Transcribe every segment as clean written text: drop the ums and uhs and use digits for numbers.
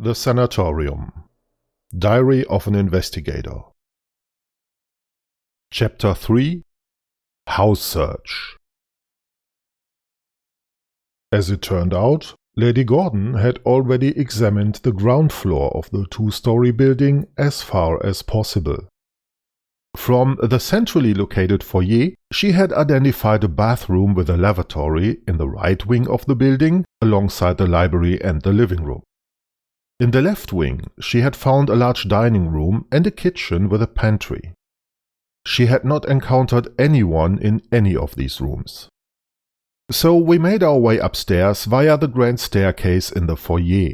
The Sanatorium. Diary of an Investigator. Chapter 3. House Search. As it turned out, Lady Gordon had already examined the ground floor of the two-story building as far as possible. From the centrally located foyer, she had identified a bathroom with a lavatory in the right wing of the building, alongside the library and the living room. In the left wing, she had found a large dining room and a kitchen with a pantry. She had not encountered anyone in any of these rooms. So we made our way upstairs via the grand staircase in the foyer.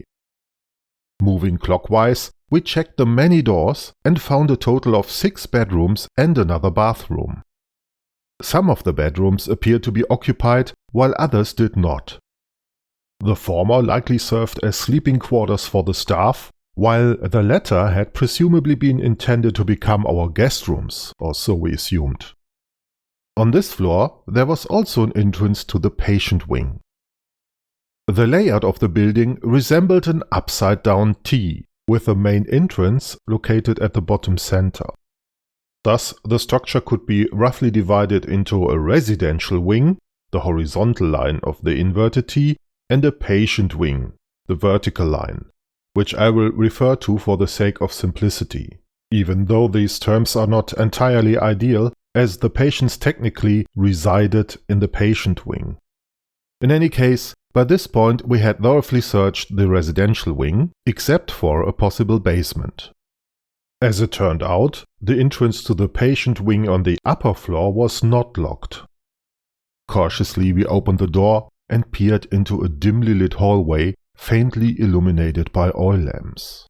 Moving clockwise, we checked the many doors and found a total of 6 bedrooms and another bathroom. Some of the bedrooms appeared to be occupied, while others did not. The former likely served as sleeping quarters for the staff, while the latter had presumably been intended to become our guest rooms, or so we assumed. On this floor, there was also an entrance to the patient wing. The layout of the building resembled an upside-down T, with the main entrance located at the bottom center. Thus, the structure could be roughly divided into a residential wing, the horizontal line of the inverted T, and a patient wing, the vertical line, which I will refer to for the sake of simplicity, even though these terms are not entirely ideal, as the patients technically resided in the patient wing. In any case, by this point we had thoroughly searched the residential wing, except for a possible basement. As it turned out, the entrance to the patient wing on the upper floor was not locked. Cautiously we opened the door and peered into a dimly lit hallway, faintly illuminated by oil lamps.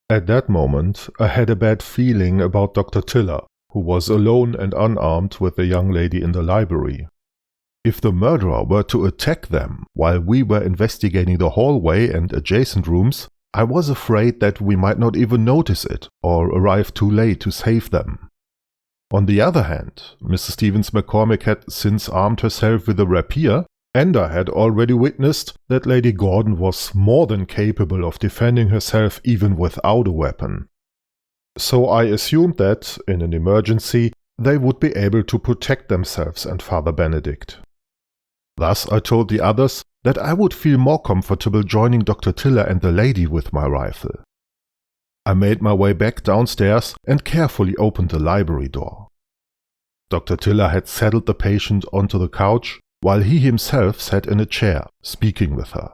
At that moment, I had a bad feeling about Dr. Tiller, who was alone and unarmed with the young lady in the library. If the murderer were to attack them while we were investigating the hallway and adjacent rooms, I was afraid that we might not even notice it or arrive too late to save them. On the other hand, Mrs. Stevens McCormick had since armed herself with a rapier, and I had already witnessed that Lady Gordon was more than capable of defending herself even without a weapon. So I assumed that, in an emergency, they would be able to protect themselves and Father Benedict. Thus I told the others that I would feel more comfortable joining Dr. Tiller and the lady with my rifle. I made my way back downstairs and carefully opened the library door. Dr. Tiller had settled the patient onto the couch, while he himself sat in a chair, speaking with her.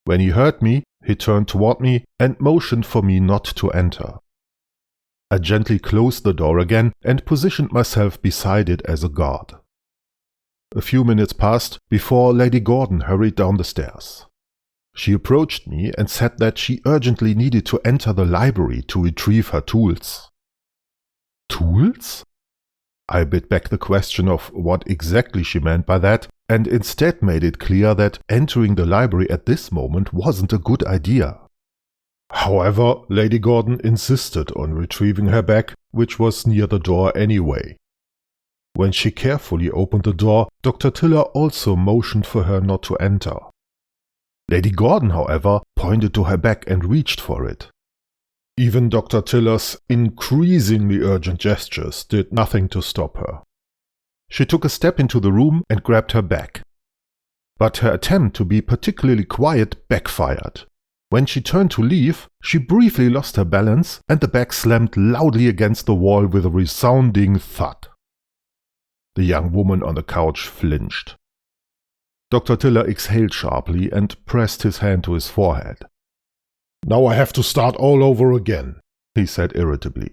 When he heard me, he turned toward me and motioned for me not to enter. I gently closed the door again and positioned myself beside it as a guard. A few minutes passed before Lady Gordon hurried down the stairs. She approached me and said that she urgently needed to enter the library to retrieve her tools. Tools? I bit back the question of what exactly she meant by that, and instead made it clear that entering the library at this moment wasn't a good idea. However, Lady Gordon insisted on retrieving her bag, which was near the door anyway. When she carefully opened the door, Dr. Tiller also motioned for her not to enter. Lady Gordon, however, pointed to her bag and reached for it. Even Dr. Tiller's increasingly urgent gestures did nothing to stop her. She took a step into the room and grabbed her bag. But her attempt to be particularly quiet backfired. When she turned to leave, she briefly lost her balance and the bag slammed loudly against the wall with a resounding thud. The young woman on the couch flinched. Dr. Tiller exhaled sharply and pressed his hand to his forehead. "Now I have to start all over again," he said irritably.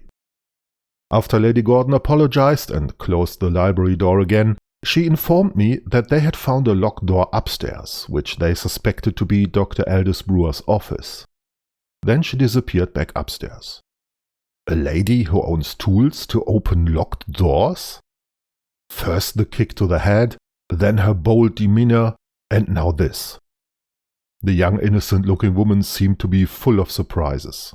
After Lady Gordon apologized and closed the library door again, she informed me that they had found a locked door upstairs, which they suspected to be Dr. Aldous Brewer's office. Then she disappeared back upstairs. A lady who owns tools to open locked doors? First the kick to the head, then her bold demeanor, and now this. The young innocent-looking woman seemed to be full of surprises.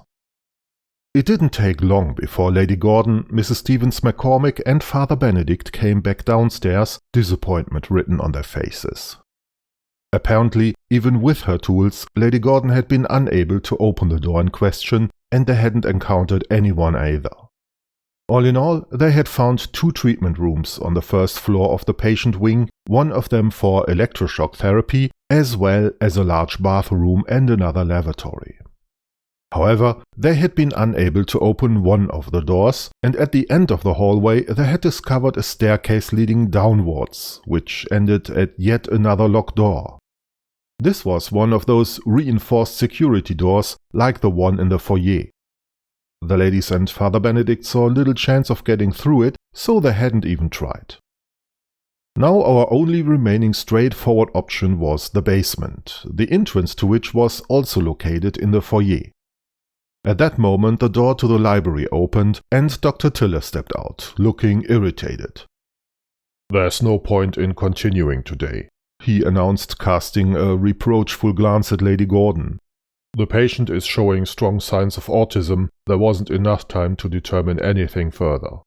It didn't take long before Lady Gordon, Mrs. Stevens McCormick and Father Benedict came back downstairs, disappointment written on their faces. Apparently, even with her tools, Lady Gordon had been unable to open the door in question, and they hadn't encountered anyone either. All in all, they had found 2 treatment rooms on the first floor of the patient wing, one of them for electroshock therapy, as well as a large bathroom and another lavatory. However, they had been unable to open one of the doors, and at the end of the hallway they had discovered a staircase leading downwards, which ended at yet another locked door. This was one of those reinforced security doors like the one in the foyer. The ladies and Father Benedict saw little chance of getting through it, so they hadn't even tried. Now our only remaining straightforward option was the basement, the entrance to which was also located in the foyer. At that moment the door to the library opened and Dr. Tiller stepped out, looking irritated. "There's no point in continuing today," he announced, casting a reproachful glance at Lady Gordon. "The patient is showing strong signs of autism. There wasn't enough time to determine anything further."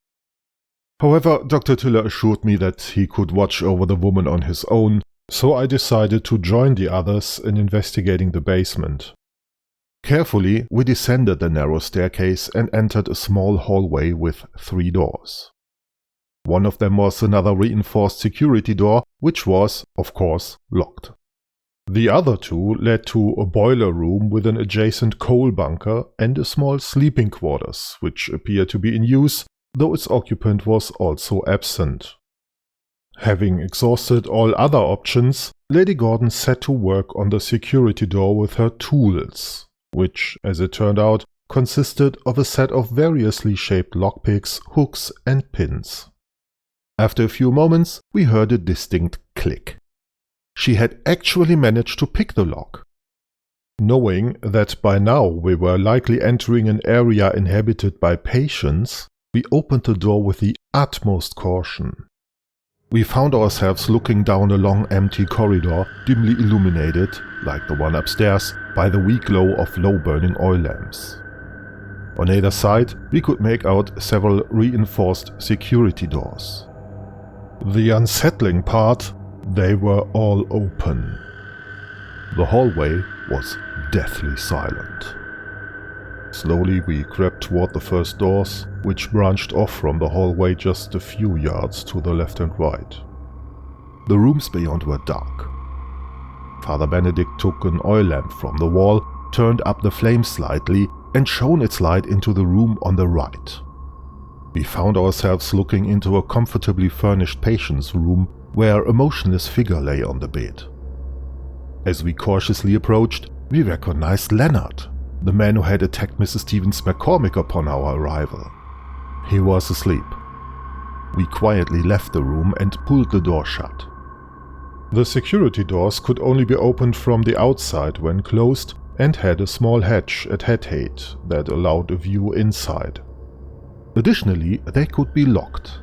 However, Dr. Tiller assured me that he could watch over the woman on his own, so I decided to join the others in investigating the basement. Carefully, we descended the narrow staircase and entered a small hallway with 3 doors. One of them was another reinforced security door, which was, of course, locked. The other 2 led to a boiler room with an adjacent coal bunker and a small sleeping quarters, which appeared to be in use, though its occupant was also absent. Having exhausted all other options, Lady Gordon set to work on the security door with her tools, which, as it turned out, consisted of a set of variously shaped lockpicks, hooks and pins. After a few moments, we heard a distinct click. She had actually managed to pick the lock. Knowing that by now we were likely entering an area inhabited by patients, we opened the door with the utmost caution. We found ourselves looking down a long empty corridor, dimly illuminated, like the one upstairs, by the weak glow of low-burning oil lamps. On either side, we could make out several reinforced security doors. The unsettling part, they were all open. The hallway was deathly silent. Slowly we crept toward the first doors, which branched off from the hallway just a few yards to the left and right. The rooms beyond were dark. Father Benedict took an oil lamp from the wall, turned up the flame slightly, and shone its light into the room on the right. We found ourselves looking into a comfortably furnished patient's room, where a motionless figure lay on the bed. As we cautiously approached, we recognized Leonard, the man who had attacked Mrs. Stevens McCormick upon our arrival. He was asleep. We quietly left the room and pulled the door shut. The security doors could only be opened from the outside when closed and had a small hatch at head height that allowed a view inside. Additionally, they could be locked.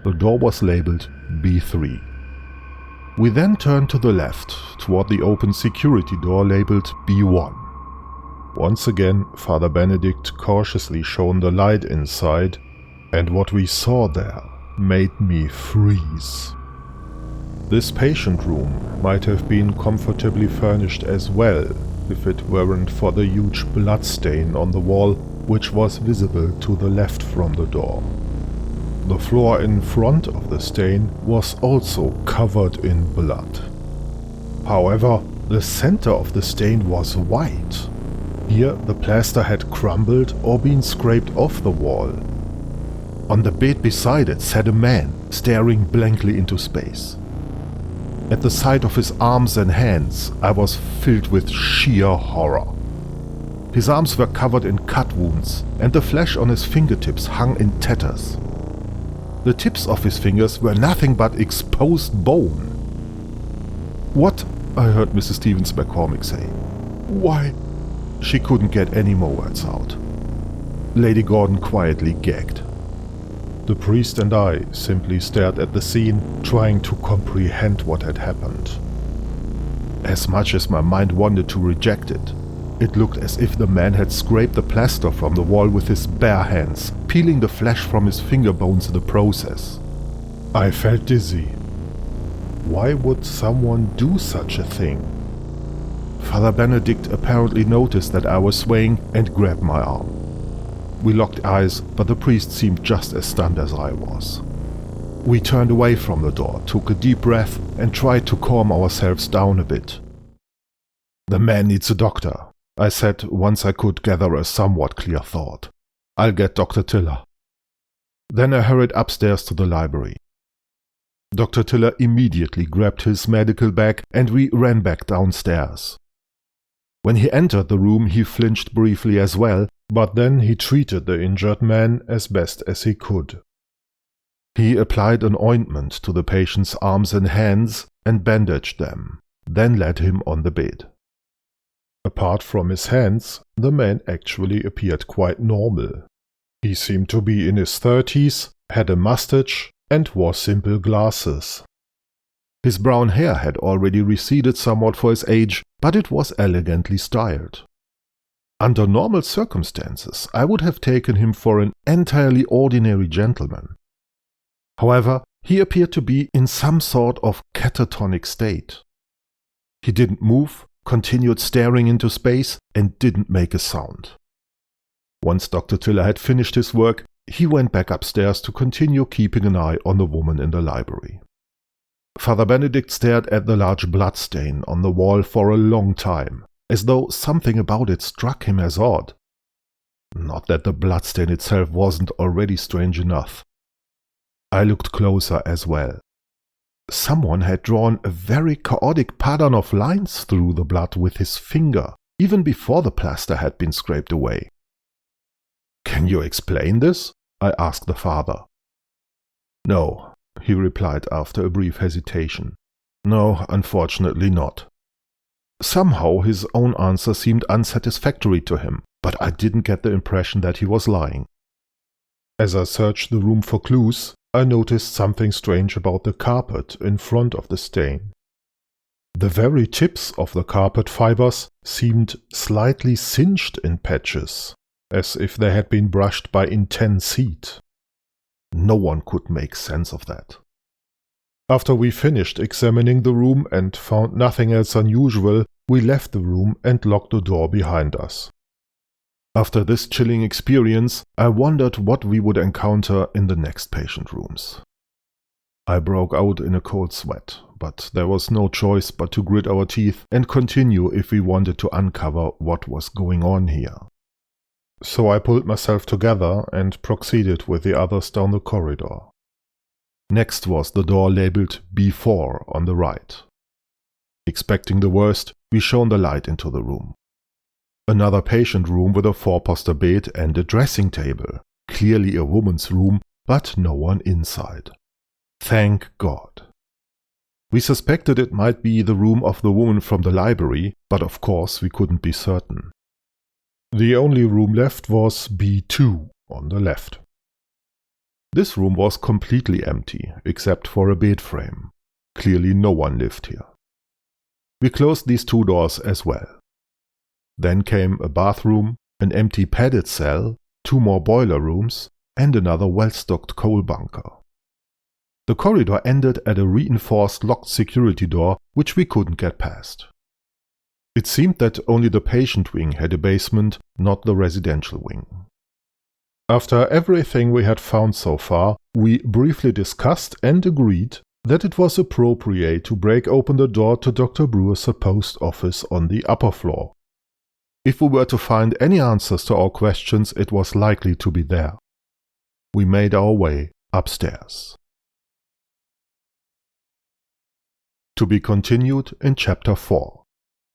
The door was labeled B3. We then turned to the left, toward the open security door labeled B1. Once again, Father Benedict cautiously shone the light inside, and what we saw there made me freeze. This patient room might have been comfortably furnished as well, if it weren't for the huge blood stain on the wall, which was visible to the left from the door. The floor in front of the stain was also covered in blood. However, the center of the stain was white. Here the plaster had crumbled or been scraped off the wall. On the bed beside it sat a man, staring blankly into space. At the sight of his arms and hands, I was filled with sheer horror. His arms were covered in cut wounds, and the flesh on his fingertips hung in tatters. The tips of his fingers were nothing but exposed bone. "What?" I heard Mrs. Stevens McCormick say. "Why?" She couldn't get any more words out. Lady Gordon quietly gagged. The priest and I simply stared at the scene, trying to comprehend what had happened. As much as my mind wanted to reject it, it looked as if the man had scraped the plaster from the wall with his bare hands, peeling the flesh from his finger bones in the process. I felt dizzy. Why would someone do such a thing? Father Benedict apparently noticed that I was swaying and grabbed my arm. We locked eyes, but the priest seemed just as stunned as I was. We turned away from the door, took a deep breath, and tried to calm ourselves down a bit. "The man needs a doctor," I said once I could gather a somewhat clear thought. "I'll get Dr. Tiller." Then I hurried upstairs to the library. Dr. Tiller immediately grabbed his medical bag and we ran back downstairs. When he entered the room, he flinched briefly as well, but then he treated the injured man as best as he could. He applied an ointment to the patient's arms and hands and bandaged them, then laid him on the bed. Apart from his hands, the man actually appeared quite normal. He seemed to be in his 30s, had a mustache, and wore simple glasses. His brown hair had already receded somewhat for his age, but it was elegantly styled. Under normal circumstances, I would have taken him for an entirely ordinary gentleman. However, he appeared to be in some sort of catatonic state. He didn't move, continued staring into space, and didn't make a sound. Once Dr. Tiller had finished his work, he went back upstairs to continue keeping an eye on the woman in the library. Father Benedict stared at the large bloodstain on the wall for a long time, as though something about it struck him as odd. Not that the bloodstain itself wasn't already strange enough. I looked closer as well. Someone had drawn a very chaotic pattern of lines through the blood with his finger, even before the plaster had been scraped away. "Can you explain this?" I asked the father. "No," he replied after a brief hesitation. "No, unfortunately not." Somehow his own answer seemed unsatisfactory to him, but I didn't get the impression that he was lying. As I searched the room for clues, I noticed something strange about the carpet in front of the stain. The very tips of the carpet fibers seemed slightly singed in patches, as if they had been brushed by intense heat. No one could make sense of that. After we finished examining the room and found nothing else unusual, we left the room and locked the door behind us. After this chilling experience, I wondered what we would encounter in the next patient rooms. I broke out in a cold sweat, but there was no choice but to grit our teeth and continue if we wanted to uncover what was going on here. So I pulled myself together and proceeded with the others down the corridor. Next was the door labeled B4 on the right. Expecting the worst, we shone the light into the room. Another patient room with a four-poster bed and a dressing table, clearly a woman's room, but no one inside. Thank God. We suspected it might be the room of the woman from the library, but of course we couldn't be certain. The only room left was B2 on the left. This room was completely empty, except for a bed frame. Clearly no one lived here. We closed these two doors as well. Then came a bathroom, an empty padded cell, two more boiler rooms, and another well-stocked coal bunker. The corridor ended at a reinforced locked security door, which we couldn't get past. It seemed that only the patient wing had a basement, not the residential wing. After everything we had found so far, we briefly discussed and agreed that it was appropriate to break open the door to Dr. Brewer's supposed office on the upper floor. If we were to find any answers to our questions, it was likely to be there. We made our way upstairs. To be continued in Chapter 4.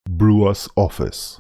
Brewer's Office.